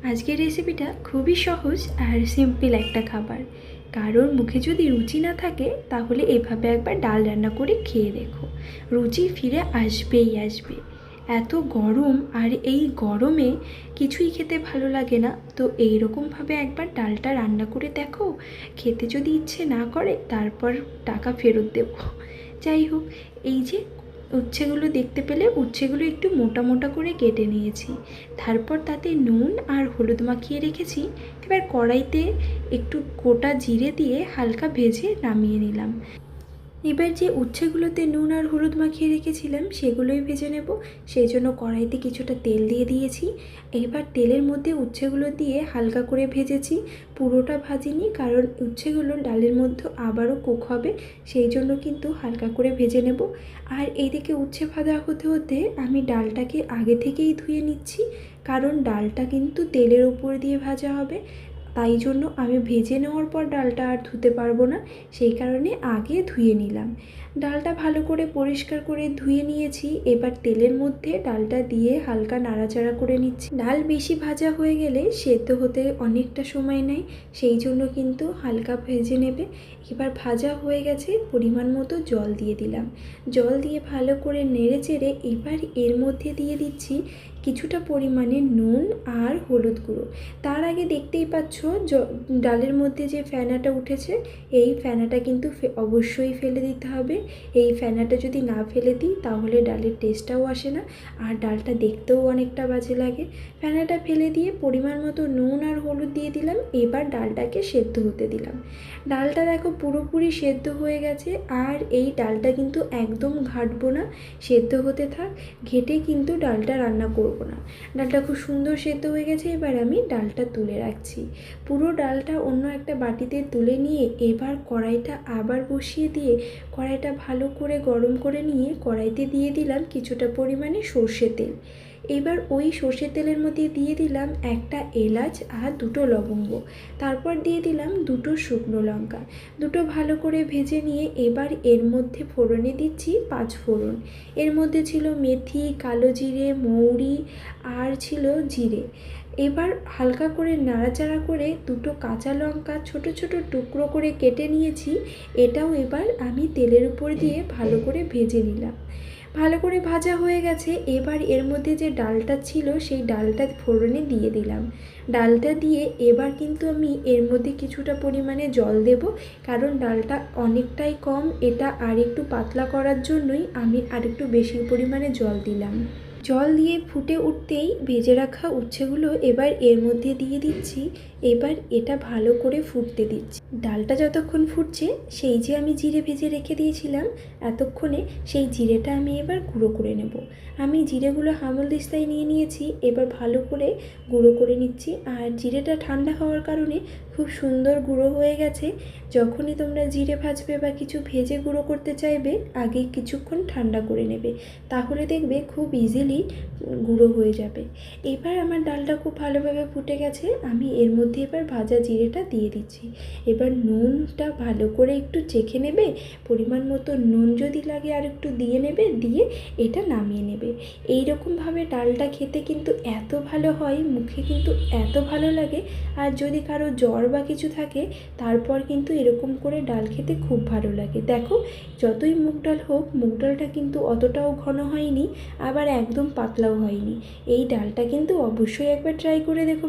আজকের রেসিপিটা খুবই সহজ আর সিম্পল একটা খাবার। কারোর মুখে যদি রুচি না থাকে তাহলে এভাবে একবার ডাল রান্না করে খেয়ে দেখো, রুচি ফিরে আসবেই আসবে। এত গরম, আর এই গরমে কিছুই খেতে ভালো লাগে না। তো এইরকমভাবে একবার ডালটা রান্না করে দেখো, খেতে যদি ইচ্ছে না করে তারপর টাকা ফেরত দেবো। যাই হোক, এই যে উচ্ছেগুলো দেখতে পেলে, উচ্ছেগুলো একটু মোটা মোটা করে কেটে নিয়েছি। তারপর তাতে নুন আর হলুদ মাখিয়ে রেখেছি। এবার কড়াইতে একটু গোটা জিরে দিয়ে হালকা ভেজে নামিয়ে নিলাম। এবার যে উচ্ছেগুলোতে নুন আর হলুদ মাখিয়ে রেখেছিলাম সেগুলোই ভেজে নেব। সেই জন্য কড়াইতে কিছুটা তেল দিয়ে দিয়েছি। এবার তেলের মধ্যে উচ্ছেগুলো দিয়ে হালকা করে ভেজেছি, পুরোটা ভাজিনি, কারণ উচ্ছেগুলো ডালের মধ্যে আবারও কুক হবে, সেই জন্য কিন্তু হালকা করে ভেজে নেব। আর এইদিকে উচ্ছে ভাজা হতে হতে আমি ডালটাকে আগে থেকেই ধুয়ে নিচ্ছি, কারণ ডালটা কিন্তু তেলের উপর দিয়ে ভাজা হবে। তাই জন্য আমি ভেজে নেওয়ার পর ডালটা আর ধুতে পারবো না, সেই কারণে আগে ধুয়ে নিলাম। ডালটা ভালো করে পরিষ্কার করে ধুয়ে নিয়েছি। এবার তেলের মধ্যে ডালটা দিয়ে হালকা নাড়াচাড়া করে নিচ্ছি। ডাল বেশি ভাজা হয়ে গেলে সেদ্ধ হতে অনেকটা সময় নেয়, সেই জন্য কিন্তু হালকা ভেজে নেবে। এবার ভাজা হয়ে গেছে, পরিমাণ মতো জল দিয়ে দিলাম। জল দিয়ে ভালো করে নেড়ে চেড়ে এবার এর মধ্যে দিয়ে দিচ্ছি কিছুটা পরিমাণে নুন আর হলুদ গুঁড়ো। তার আগে দেখতেই পাচ্ছ ডালের মধ্যে যে ফেনাটা উঠেছে, এই ফেনাটা কিন্তু অবশ্যই ফেলে দিতে হবে। এই ফেনাটা যদি না ফেলে দিই তাহলে ডালের টেস্টটাও আসে না, আর ডালটা দেখতেও অনেকটা বাজে লাগে। ফেনাটা ফেলে দিয়ে পরিমাণ মতো নুন আর হলুদ দিয়ে দিলাম। এবার ডালটাকে সেদ্ধ হতে দিলাম। ডালটা দেখো পুরোপুরি সেদ্ধ হয়ে গেছে, আর এই ডালটা কিন্তু একদম ঘাঁটবো না, সেদ্ধ হতে থাক। ঘেটে কিন্তু ডালটা রান্না করব না। ডালটা খুব সুন্দর সেদ্ধ হয়ে গেছে। এবার আমি ডালটা তুলে রাখছি। পুরো ডালটা অন্য একটা বাটিতে তুলে নিয়ে এবার কড়াইটা আবার বসিয়ে দিয়ে কড়াইটা ভালো করে গরম করে নিয়ে কড়াইতে দিয়ে দিলাম কিছুটা পরিমাণে সর্ষের তেল। এবার ওই সর্ষের তেলের মধ্যে দিয়ে দিলাম একটা এলাচ আর দুটো লবঙ্গ। তারপর দিয়ে দিলাম দুটো শুকনো লঙ্কা। দুটো ভালো করে ভেজে নিয়ে এবার এর মধ্যে ফোড়নে দিচ্ছি 5 ফোড়ন। এর মধ্যে ছিল মেথি, কালো জিরে, মৌরি আর ছিল জিরে। এবার হালকা করে নাড়াচাড়া করে দুটো কাঁচা লঙ্কা ছোট ছোট টুকরো করে কেটে নিয়েছি, এটাও এবার আমি তেলের উপর দিয়ে ভালো করে ভেজে নিলাম। ভালো করে ভাজা হয়ে গেছে। এবার এর মধ্যে যে ডালটা ছিল সেই ডালটা ফোড়নে দিয়ে দিলাম। ডালটা দিয়ে এবার কিন্তু আমি এর মধ্যে কিছুটা পরিমাণে জল দেব, কারণ ডালটা অনেকটাই কম। এটা আর একটু পাতলা করার জন্যই আমি আর একটু বেশি পরিমাণে জল দিলাম। জল দিয়ে ফুটে উঠতেই ভেজে রাখা উচ্ছেগুলো এবার এর মধ্যে দিয়ে দিচ্ছি। এবার এটা ভালো করে ফুটতে দিচ্ছি। ডালটা যতক্ষণ ফুটছে, সেই যে আমি জিরে ভেজে রেখে দিয়েছিলাম এতক্ষণে, সেই জিরেটা আমি এবার গুঁড়ো করে নেব। আমি জিরেগুলো হামালদিস্তায় নিয়ে নিয়েছি, এবার ভালো করে গুঁড়ো করে নিচ্ছি। আর জিরেটা ঠান্ডা হওয়ার কারণে খুব সুন্দর গুঁড়ো হয়ে গেছে। যখনই তোমরা জিরে ভাজবে বা কিছু ভেজে গুঁড়ো করতে চাইবে, আগে কিছুক্ষণ ঠান্ডা করে নেবে, তাহলে দেখবে খুব ইজিলি গুঁড়ো হয়ে যাবে। এবার আমার ডালটা খুব ভালোভাবে ফুটে গেছে। আমি এর মধ্যে এবার ভাজা জিরেটা দিয়ে দিচ্ছি। এবার নুনটা ভালো করে একটু চেখে নেবে, পরিমাণ মতো নুন যদি লাগে আর একটু দিয়ে নেবে, দিয়ে এটা নামিয়ে নেবে। এই রকমভাবে ডালটা খেতে কিন্তু এত ভালো হয়, মুখে কিন্তু এত ভালো লাগে। আর যদি কারো জ্বর বা কিছু থাকে তারপর কিন্তু এরকম করে ডাল খেতে খুব ভালো লাগে। দেখো, যতই মুগ ডাল হোক, মুগ ডালটা কিন্তু অতটাও ঘন হয়নি, আবার একদম পাতলাও হয়নি। এই ডালটা কিন্তু অবশ্যই একবার ট্রাই করে দেখো।